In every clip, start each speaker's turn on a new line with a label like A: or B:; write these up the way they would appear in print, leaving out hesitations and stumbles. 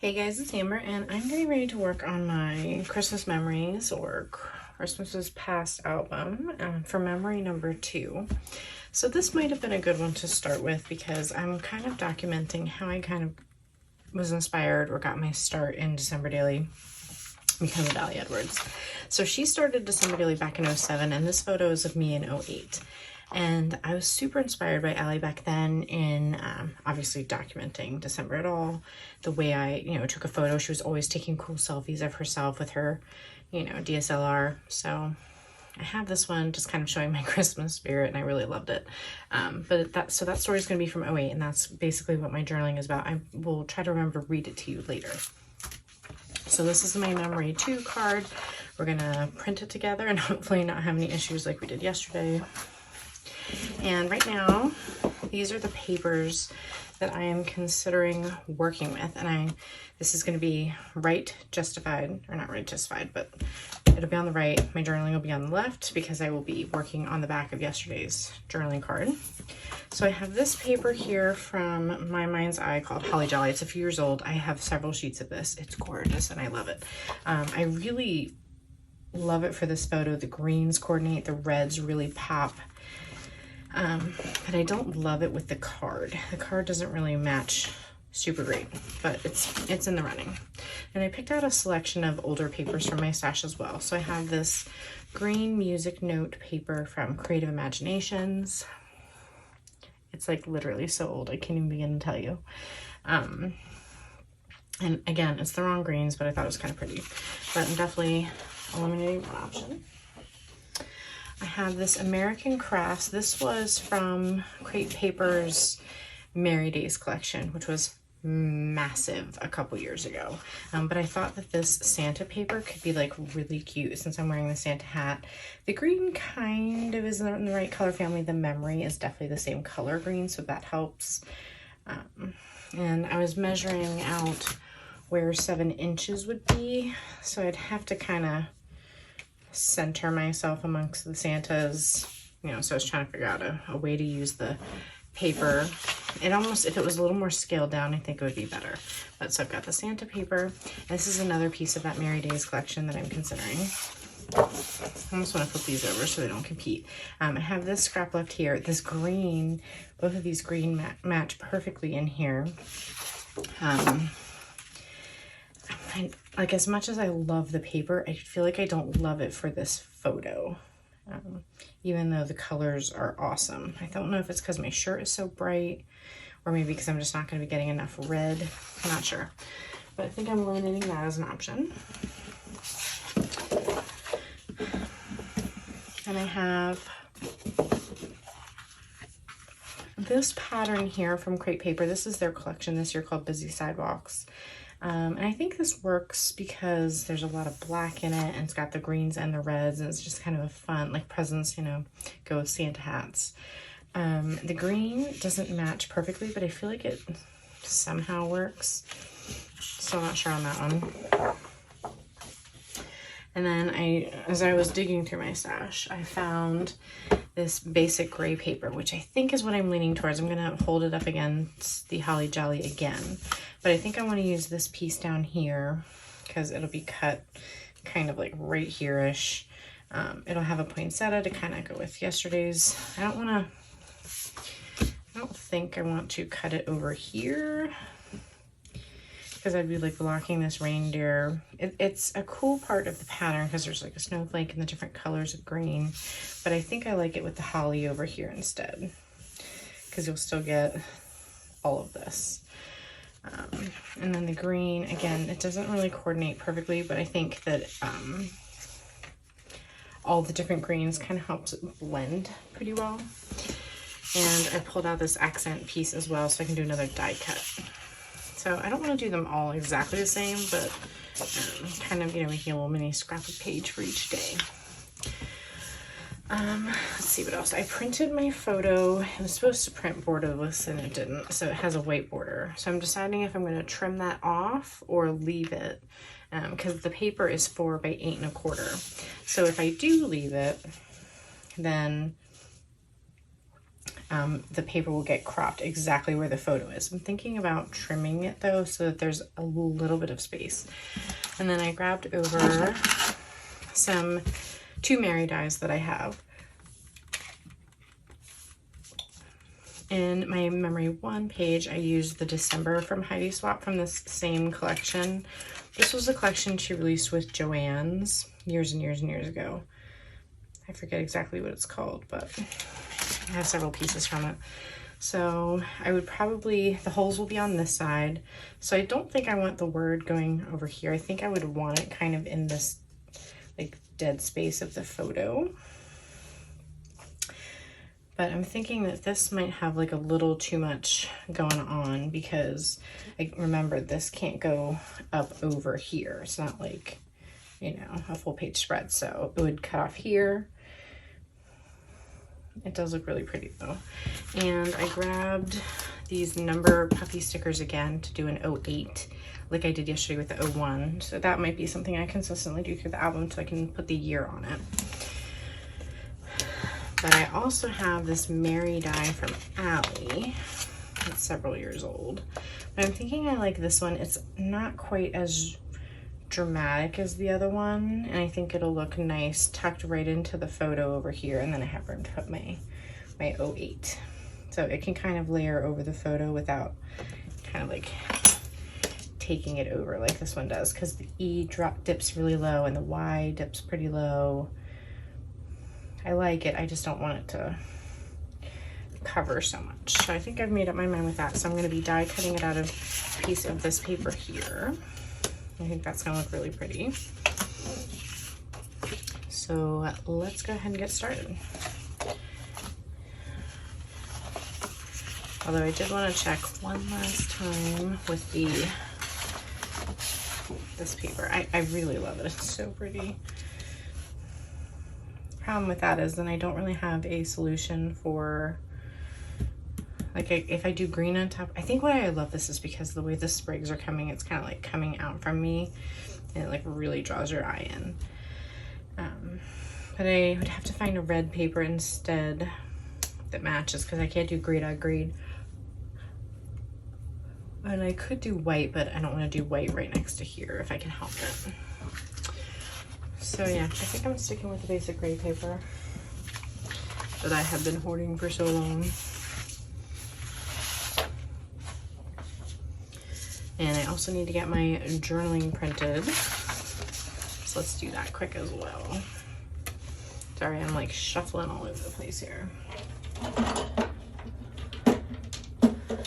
A: Hey guys, it's Amber and I'm getting ready to work on my Christmas memories or Christmas's past album for memory number 2. So this might have been a good one to start with because I'm kind of documenting how I kind of was inspired or got my start in December Daily because of Allie Edwards. So she started December Daily back in 07 and this photo is of me in 08. And I was super inspired by Allie back then in obviously documenting December at all. The way I, took a photo. She was always taking cool selfies of herself with her, DSLR. So I have this one just kind of showing my Christmas spirit and I really loved it. So that story is going to be from 08 and that's basically what my journaling is about. I will try to remember to read it to you later. So this is my memory 2 card. We're going to print it together and hopefully not have any issues like we did yesterday. And right now, these are the papers that I am considering working with. And this is going to be right justified, or not right justified, but it'll be on the right. My journaling will be on the left because I will be working on the back of yesterday's journaling card. So I have this paper here from My Mind's Eye called Holly Jolly. It's a few years old. I have several sheets of this. It's gorgeous and I love it. I really love it for this photo. The greens coordinate, the reds really pop. But I don't love it with the card. The card doesn't really match super great, but it's in the running. And I picked out a selection of older papers from my stash as well. So I have this green music note paper from Creative Imaginations. It's like literally so old, I can't even begin to tell you. And again, it's the wrong greens, but I thought it was kind of pretty. But I'm definitely eliminating one option. I have this American Crafts. This was from Crate Paper's Merry Days collection, which was massive a couple years ago. But I thought that this Santa paper could be like really cute since I'm wearing the Santa hat. The green kind of is in the right color family. The memory is definitely the same color green, so that helps. And I was measuring out where 7 inches would be, so I'd have to kind of center myself amongst the Santas, so I was trying to figure out a way to use the paper. If it was a little more scaled down, I think it would be better. But so I've got the Santa paper. This is another piece of that Merry Days collection that I'm considering. I almost want to flip these over so they don't compete. I have this scrap left here. This green, both of these green match perfectly in here. Like as much as I love the paper, I feel like I don't love it for this photo, even though the colors are awesome. I don't know if it's because my shirt is so bright or maybe because I'm just not going to be getting enough red. I'm not sure, but I think I'm eliminating that as an option. And I have this pattern here from Crate Paper. This is their collection this year called Busy Sidewalks. And I think this works because there's a lot of black in it and it's got the greens and the reds and it's just kind of a fun, like presents, go with Santa hats. The green doesn't match perfectly, but I feel like it somehow works. Still not sure on that one. And then as I was digging through my stash, I found this basic gray paper, which I think is what I'm leaning towards. I'm gonna hold it up against the Holly Jolly again, but I think I wanna use this piece down here because it'll be cut kind of like right here-ish. It'll have a poinsettia to kind of go with yesterday's. I don't think I want to cut it over here because I'd be like blocking this reindeer. It's a cool part of the pattern because there's like a snowflake and the different colors of green, but I think I like it with the holly over here instead because you'll still get all of this. And then the green, again, it doesn't really coordinate perfectly, but I think that all the different greens kind of helps it blend pretty well. And I pulled out this accent piece as well so I can do another die cut. So I don't want to do them all exactly the same, but kind of, making a little mini scrap of page for each day. Let's see what else. I printed my photo. It was supposed to print borderless and it didn't, so it has a white border. So I'm deciding if I'm going to trim that off or leave it because the paper is 4 by 8 1/4. So if I do leave it, then the paper will get cropped exactly where the photo is. I'm thinking about trimming it though, so that there's a little bit of space. And then I grabbed over some 2 Mary dies that I have. In my memory 1 page, I used the December from Heidi Swap from this same collection. This was a collection she released with Joann's years and years and years ago. I forget exactly what it's called, but I have several pieces from it. So I would probably, the holes will be on this side. So I don't think I want the word going over here. I think I would want it kind of in this like dead space of the photo. But I'm thinking that this might have like a little too much going on because I remember this can't go up over here. It's not like, you know, a full page spread. So it would cut off here. It does look really pretty though. And I grabbed these number puffy stickers again to do an 08 like I did yesterday with the 01. So that might be something I consistently do through the album so I can put the year on it. But I also have this Mary die from Allie. It's several years old. But I'm thinking I like this one. It's not quite as dramatic as the other one. And I think it'll look nice tucked right into the photo over here. And then I have room to put my 08. So it can kind of layer over the photo without kind of like taking it over like this one does. Because the E dips really low and the Y dips pretty low. I like it, I just don't want it to cover so much. So I think I've made up my mind with that. So I'm gonna be die cutting it out of a piece of this paper here. I think that's gonna look really pretty. So let's go ahead and get started. Although I did wanna check one last time with this paper. I really love it, it's so pretty. Problem with that is then I don't really have a solution for like if I do green on top. I think why I love this is because the way the sprigs are coming, it's kind of like coming out from me and it like really draws your eye in. But I would have to find a red paper instead that matches because I can't do grade on grade. And I could do white, but I don't want to do white right next to here if I can help it. So yeah, I think I'm sticking with the basic gray paper that I have been hoarding for so long. And I also need to get my journaling printed. So let's do that quick as well. Sorry, I'm like shuffling all over the place here.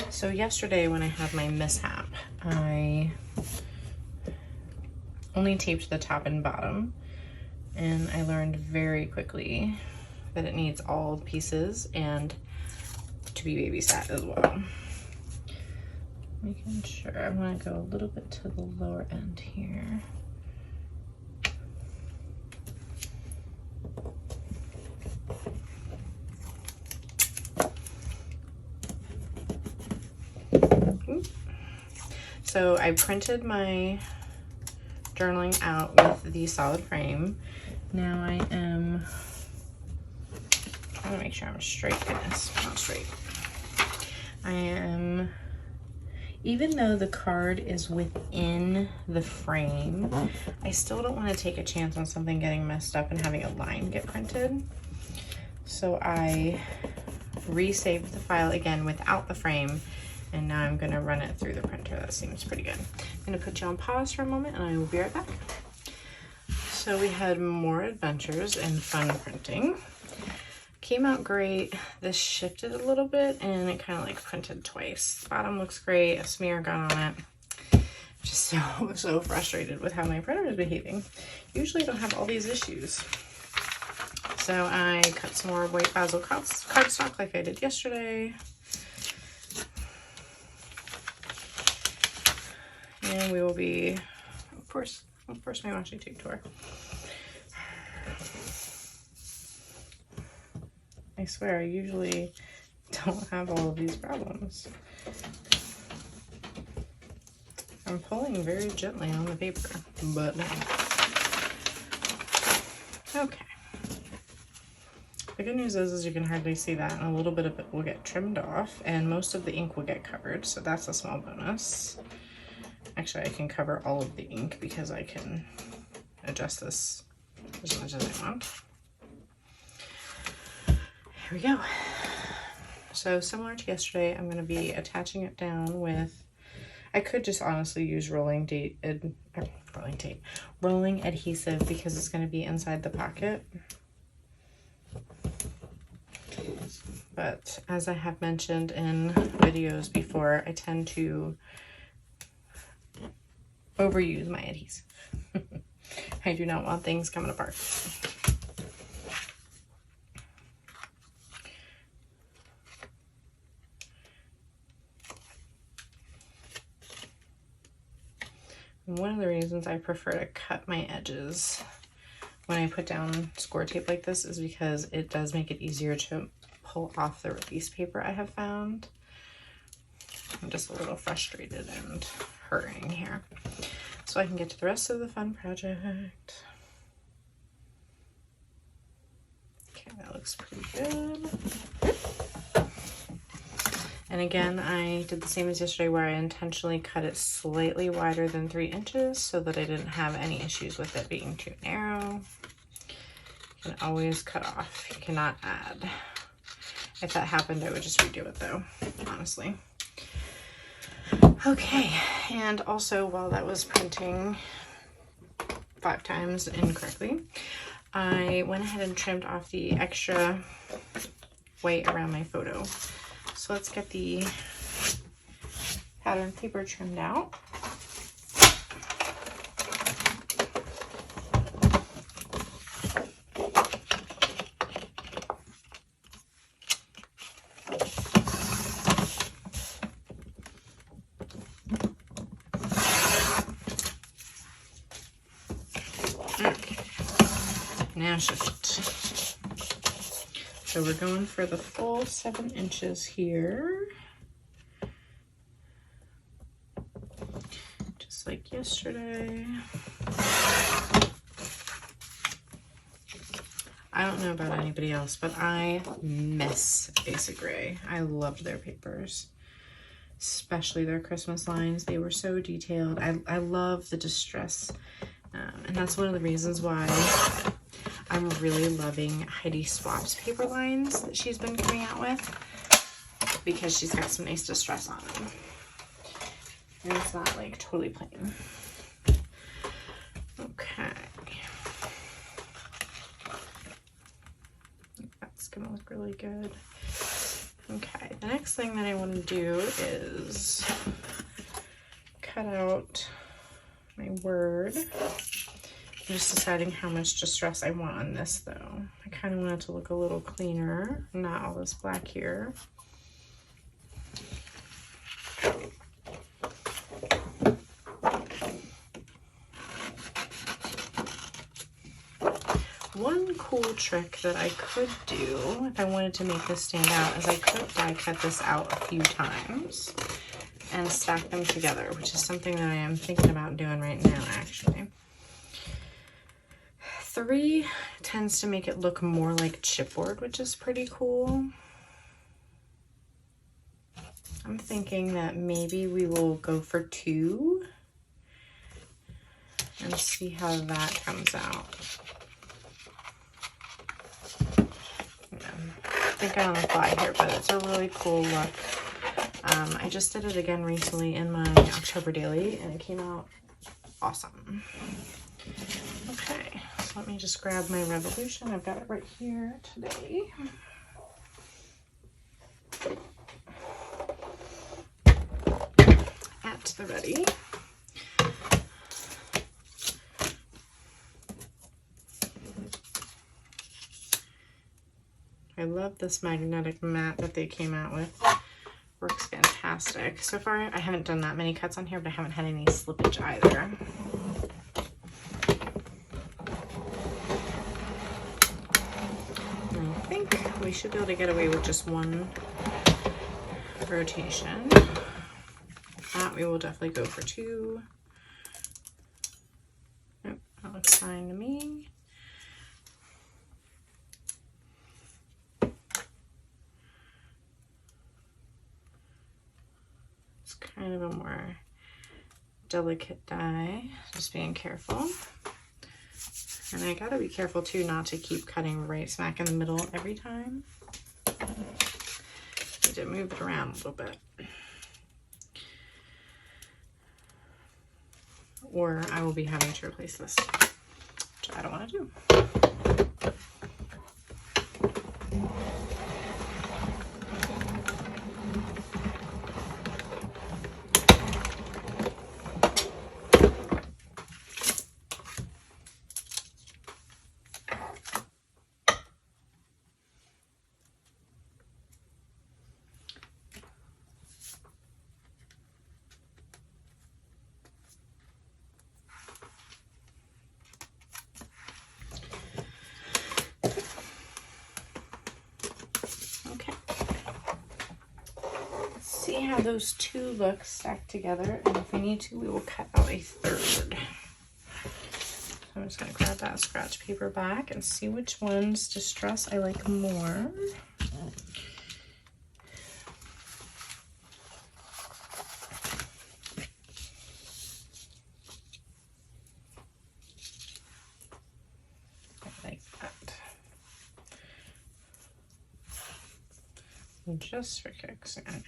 A: So yesterday when I had my mishap, I only taped the top and bottom. And I learned very quickly that it needs all pieces and to be babysat as well. Making sure I want to go a little bit to the lower end here. So I printed my journaling out with the solid frame. Now I am trying to make sure I'm straight. Goodness, not straight. I am, even though the card is within the frame, I still don't want to take a chance on something getting messed up and having a line get printed. So I resaved the file again without the frame, and now I'm going to run it through the printer. That seems pretty good. I'm going to put you on pause for a moment and I will be right back. So we had more adventures and fun printing. Came out great. This shifted a little bit and it kind of like printed twice. The bottom looks great. A smear got on it. Just so frustrated with how my printer is behaving. Usually I don't have all these issues. So I cut some more white basil cardstock like I did yesterday. And we will be, of course my washi tape tour. I swear, I usually don't have all of these problems. I'm pulling very gently on the paper, but no. Okay. The good news is you can hardly see that, and a little bit of it will get trimmed off, and most of the ink will get covered, so that's a small bonus. Actually, I can cover all of the ink because I can adjust this as much as I want. Here we go. So similar to yesterday, I'm going to be attaching it down with, I could just honestly use rolling adhesive because it's going to be inside the pocket. But as I have mentioned in videos before, I tend to overuse my adhesive. I do not want things coming apart. One of the reasons I prefer to cut my edges when I put down score tape like this is because it does make it easier to pull off the release paper, I have found. I'm just a little frustrated and hurrying here, so I can get to the rest of the fun project. Okay, that looks pretty good. And again, I did the same as yesterday where I intentionally cut it slightly wider than 3 inches so that I didn't have any issues with it being too narrow. You can always cut off, you cannot add. If that happened, I would just redo it though, honestly. Okay, and also while that was printing 5 times incorrectly, I went ahead and trimmed off the extra white around my photo. So let's get the pattern paper trimmed out. Okay, now shift it. So we're going for the full 7 inches here. Just like yesterday. I don't know about anybody else, but I miss Basic Grey. I loved their papers, especially their Christmas lines. They were so detailed. I love the distress, and that's one of the reasons why I'm really loving Heidi Swap's paper lines that she's been coming out with, because she's got some nice distress on them. And it's not like totally plain. Okay. That's gonna look really good. Okay, the next thing that I want to do is cut out my word. I'm just deciding how much distress I want on this though. I kind of want it to look a little cleaner, not all this black here. One cool trick that I could do if I wanted to make this stand out is I could die cut this out a few times and stack them together, which is something that I am thinking about doing right now actually. 3 tends to make it look more like chipboard, which is pretty cool. I'm thinking that maybe we will go for 2 and see how that comes out. Thinking on the fly here, but it's a really cool look. I just did it again recently in my October daily and it came out awesome. Okay, so let me just grab my Revolution. I've got it right here today. At the ready. I love this magnetic mat that they came out with. Works fantastic. So far, I haven't done that many cuts on here, but I haven't had any slippage either. I think we should be able to get away with just 1 rotation. That we will definitely go for 2. Nope, that looks fine to me. It's kind of a more delicate dye, just being careful. And I gotta be careful too not to keep cutting right smack in the middle every time. Need to move it around a little bit. Or I will be having to replace this, which I don't want to do. See how those two look stacked together, and if we need to, we will cut out a third. So I'm just going to grab that scratch paper back and see which ones distress I like more. I like that. And just for kicks, I know.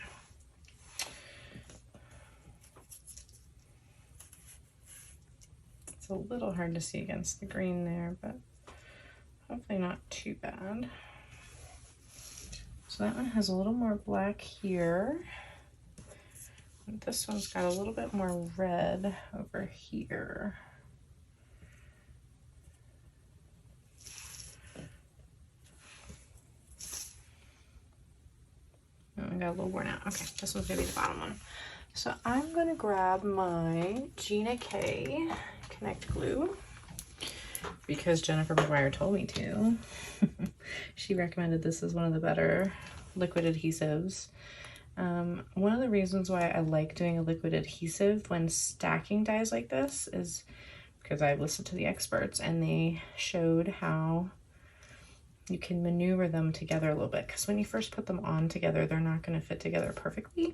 A: A little hard to see against the green there, but hopefully not too bad. So that one has a little more black here. And this one's got a little bit more red over here. And we got a little worn out. Okay, this one's gonna be the bottom one. So I'm gonna grab my Gina K Connect Glue because Jennifer McGuire told me to. She recommended this as one of the better liquid adhesives. One of the reasons why I like doing a liquid adhesive when stacking dyes like this is because I've listened to the experts and they showed how you can maneuver them together a little bit, because when you first put them on together, they're not going to fit together perfectly.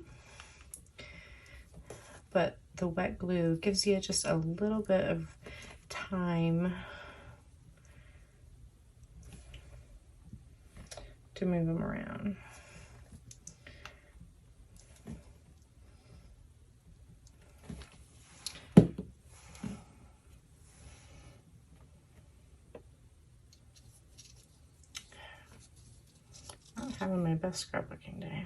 A: But the wet glue gives you just a little bit of time to move them around. I'm having my best scrapbooking day.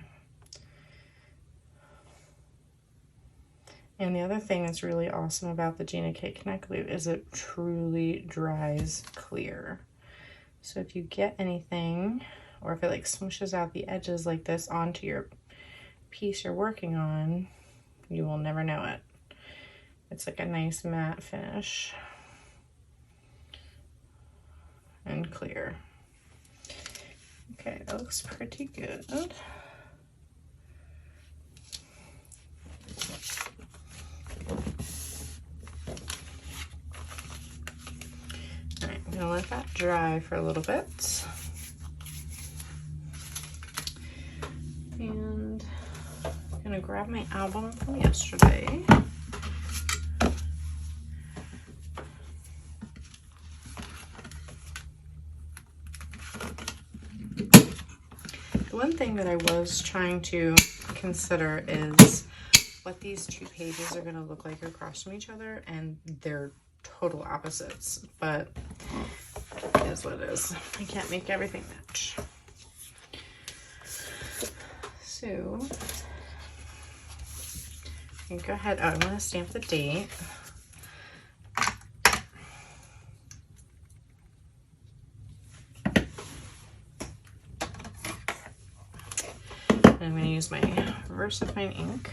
A: And the other thing that's really awesome about the Gina K Connect Glue is it truly dries clear. So if you get anything, or if it like smooshes out the edges like this onto your piece you're working on, you will never know it. It's like a nice matte finish and clear. Okay, that looks pretty good. Alright, I'm gonna let that dry for a little bit. And I'm gonna grab my album from yesterday. One thing that I was trying to consider is what these two pages are going to look like across from each other, and they're total opposites, but it is what it is. I can't make everything match. So you can go ahead. Oh, I'm going to stamp the date. I'm going to use my VersaFine ink.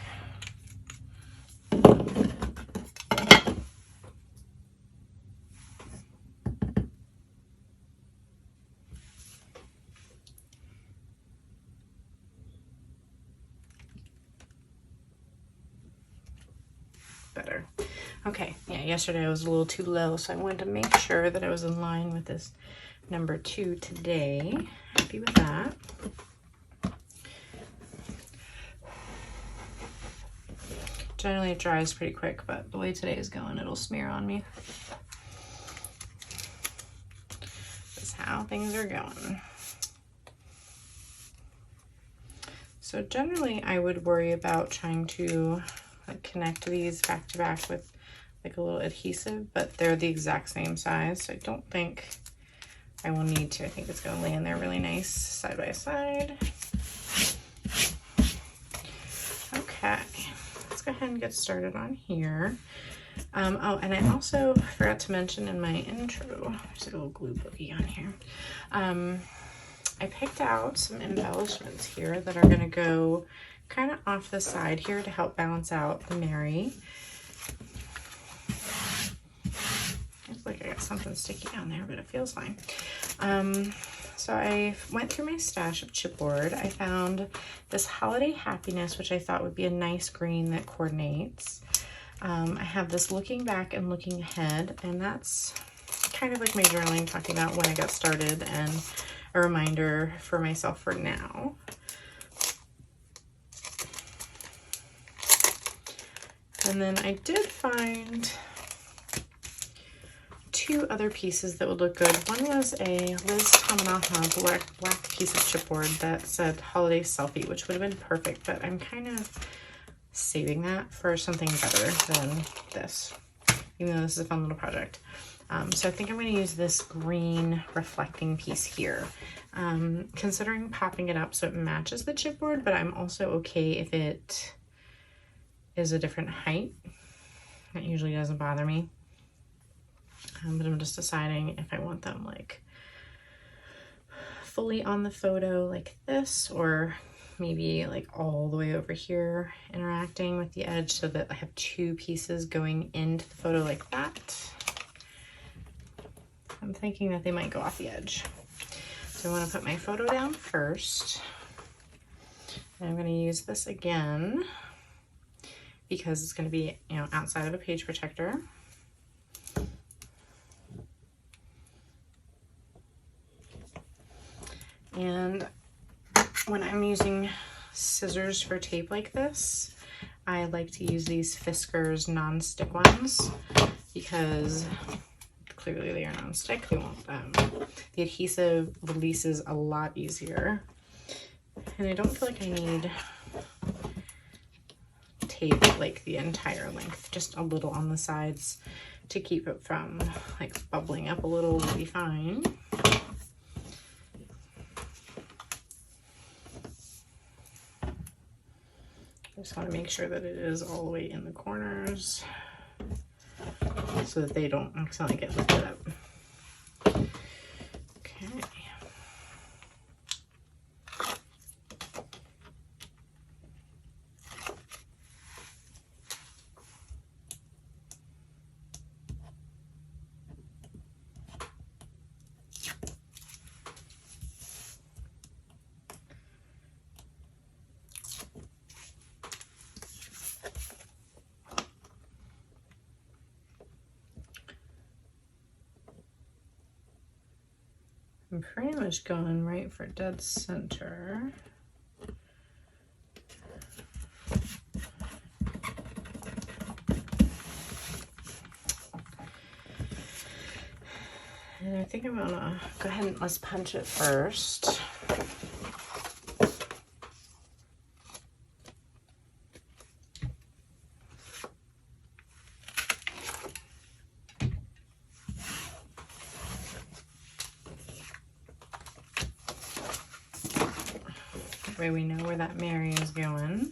A: Better. Okay, yeah, yesterday I was a little too low, so I wanted to make sure that I was in line with this number 2 today. Happy with that. Generally it dries pretty quick, but the way today is going, it'll smear on me. That's how things are going. So generally I would worry about trying to like connect these back to back with like a little adhesive, but they're the exact same size, so I don't think I will need to. I think it's gonna lay in there really nice side by side. Okay, let's go ahead and get started on here. Oh, and I also forgot to mention in my intro, there's a little glue boogie on here. I picked out some embellishments here that are going to go kind of off the side here to help balance out the Mary. Looks like I got something sticky on there, but it feels fine. So I went through my stash of chipboard. I found this Holiday Happiness, which I thought would be a nice green that coordinates. I have this Looking Back and Looking Ahead, and that's kind of like my journaling, talking about when I got started and a reminder for myself for now. And then I did find two other pieces that would look good. One was a Liz Tamanaha black piece of chipboard that said Holiday Selfie, which would have been perfect, but I'm kind of saving that for something better than this, even though this is a fun little project. So I think I'm going to use this green reflecting piece here. Considering popping it up so it matches the chipboard, but I'm also okay if it is a different height. That usually doesn't bother me. But I'm just deciding if I want them like fully on the photo like this, or maybe like all the way over here interacting with the edge so that I have two pieces going into the photo like that. I'm thinking that they might go off the edge. So I want to put my photo down first. And I'm going to use this again because it's going to be, you know, outside of a page protector. And when I'm using scissors for tape like this, I like to use these Fiskars non-stick ones because clearly they are non-stick. They won't, the adhesive releases a lot easier. And I don't feel like I need tape like the entire length, just a little on the sides to keep it from like bubbling up a little will be fine. I just want to make sure that it is all the way in the corners so that they don't accidentally get lifted up. Okay. I'm pretty much going right for dead center. And I think I'm gonna go ahead and let's punch it first. Way we know where that Mary is going.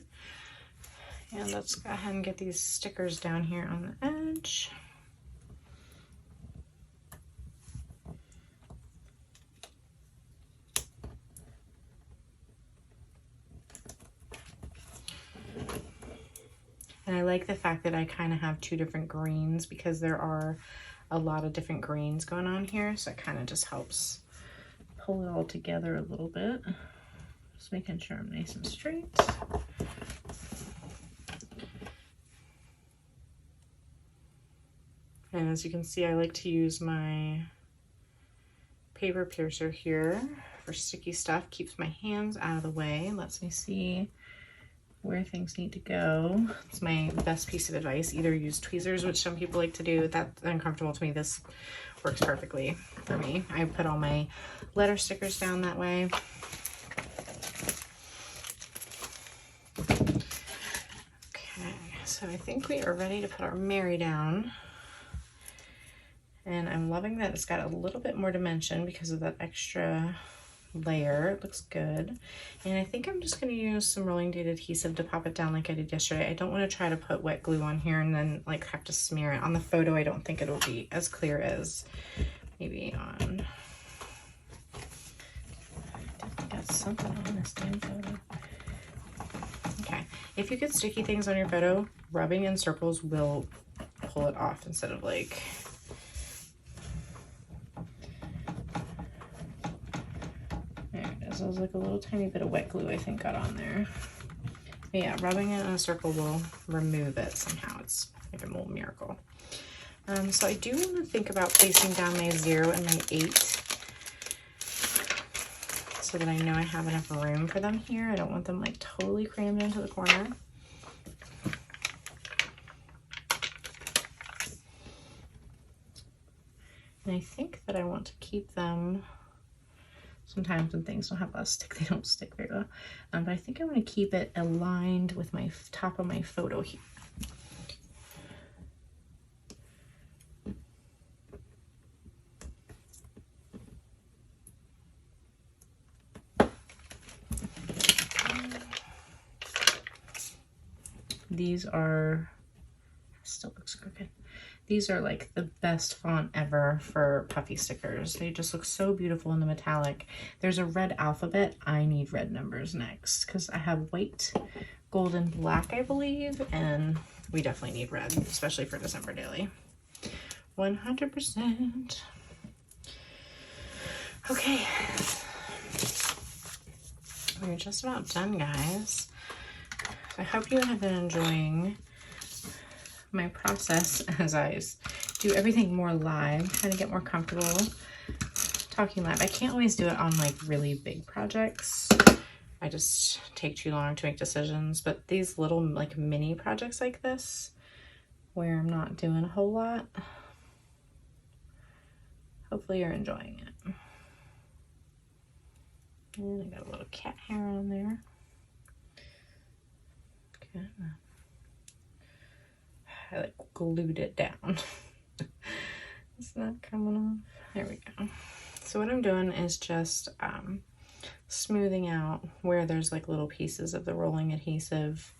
A: And let's go ahead and get these stickers down here on the edge. And I like the fact that I kind of have two different greens because there are a lot of different greens going on here. So it kind of just helps pull it all together a little bit. Just making sure I'm nice and straight. And as you can see, I like to use my paper piercer here for sticky stuff. Keeps my hands out of the way. Lets me see where things need to go. It's my best piece of advice. Either use tweezers, which some people like to do. That's uncomfortable to me. This works perfectly for me. I put all my letter stickers down that way. Okay, so I think we are ready to put our Mary down. And I'm loving that it's got a little bit more dimension because of that extra layer. It looks good. And I think I'm just going to use some rolling date adhesive to pop it down like I did yesterday. I don't want to try to put wet glue on here and then like have to smear it. On the photo, I don't think it'll be as clear as maybe on... I definitely got something on this damn photo. Okay, if you get sticky things on your photo, rubbing in circles will pull it off instead of like... So it was like a little tiny bit of wet glue I think got on there. But yeah, rubbing it in a circle will remove it somehow. It's like a little miracle. So I do want to think about placing down my 0 and my 8 so that I know I have enough room for them here. I don't want them like totally crammed into the corner. And I think that I want to keep them... Sometimes when things don't have a stick, they don't stick very well. But I think I want to keep it aligned with my top of my photo here. These are, still looks crooked. These are like the best font ever for puffy stickers. They just look so beautiful in the metallic. There's a red alphabet. I need red numbers next because I have white, gold, and black, I believe. And we definitely need red, especially for December daily. 100%. Okay. We're just about done, guys. I hope you have been enjoying my process as I do everything more live, trying to get more comfortable talking live. I can't always do it on like really big projects. I just take too long to make decisions, but these little like mini projects like this, where I'm not doing a whole lot, hopefully you're enjoying it. And I got a little cat hair on there. Okay. I like glued it down. It's not coming off. There we go. So what I'm doing is just smoothing out where there's like little pieces of the rolling adhesive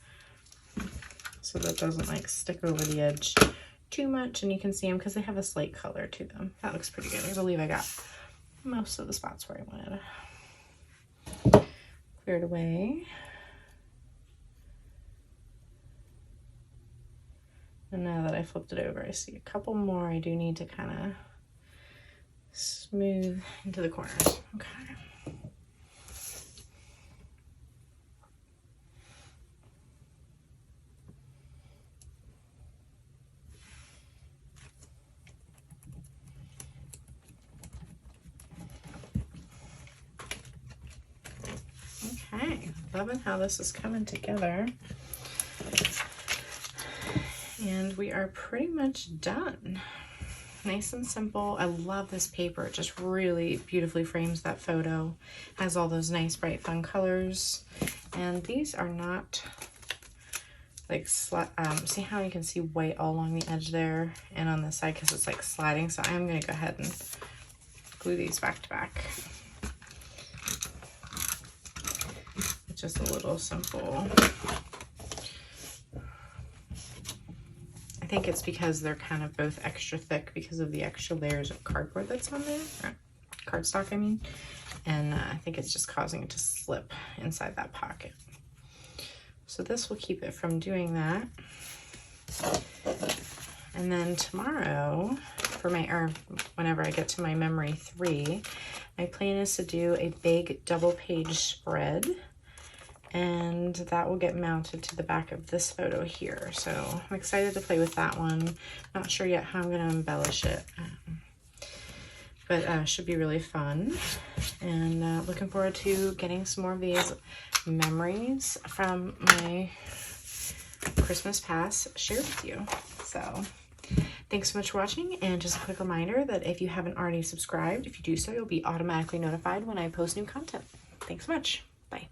A: so that it doesn't like stick over the edge too much, and you can see them because they have a slight color to them. That looks pretty good. I believe I got most of the spots where I wanted. Cleared away. And now that I flipped it over, I see a couple more I do need to kind of smooth into the corners. Okay. Okay, loving how this is coming together. And we are pretty much done. Nice and simple. I love this paper. It just really beautifully frames that photo. Has all those nice bright fun colors. And these are not like, see how you can see white all along the edge there and on this side because it's like sliding. So I'm going to go ahead and glue these back to back. It's just a little simple. I think it's because they're kind of both extra thick because of the extra layers of cardboard that's on there, or cardstock I mean, and I think it's just causing it to slip inside that pocket. So this will keep it from doing that. And then tomorrow, for my, or whenever I get to my memory 3, my plan is to do a big double page spread. And that will get mounted to the back of this photo here. So I'm excited to play with that one. Not sure yet how I'm going to embellish it. but should be really fun. And looking forward to getting some more of these memories from my Christmas past shared with you. So thanks so much for watching, and just a quick reminder that if you haven't already subscribed, if you do so, you'll be automatically notified when I post new content. Thanks so much. Bye.